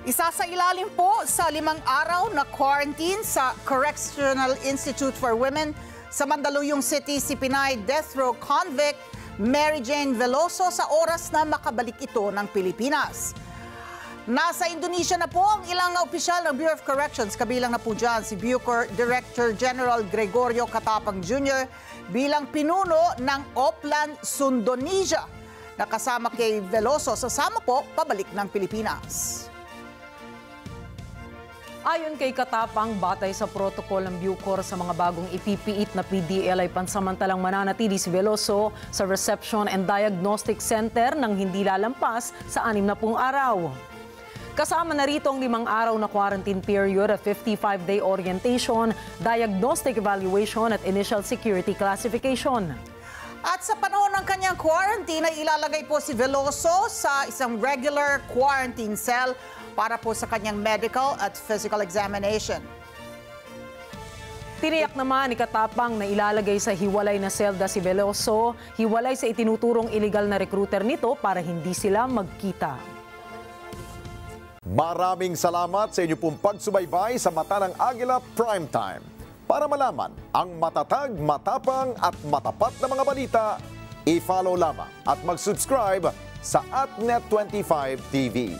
Isa sa ilalim po sa 5 araw na quarantine sa Correctional Institute for Women sa Mandaluyong City si Pinay death row convict Mary Jane Veloso sa oras na makabalik ito ng Pilipinas. Nasa Indonesia na po ang ilang opisyal ng Bureau of Corrections, kabilang na po dyan si Bucor Director General Gregorio Catapang Jr. bilang pinuno ng Oplan Sundonesia. Nakasama kay Veloso sasama po pabalik ng Pilipinas. Ayon kay Catapang, batay sa protocol ng Bucor sa mga bagong ipipiit na PDL ay pansamantalang mananatili si Veloso sa Reception and Diagnostic Center nang hindi lalampas sa 60 araw. Kasama na rito ang 5 araw na quarantine period at 55-day orientation, diagnostic evaluation at initial security classification. At sa panahon ng kanyang quarantine ay ilalagay po si Veloso sa isang regular quarantine cell para po sa kanyang medical at physical examination. Tiniyak naman ni Catapang na ilalagay sa hiwalay na selda si Veloso, hiwalay sa itinuturong illegal na recruiter nito para hindi sila magkita. Maraming salamat sa inyo pong pagsubaybay sa Mata ng Agila Primetime. Para malaman ang matatag, matapang at matapat na mga balita, i-follow lamang at mag-subscribe sa AtNet25 TV.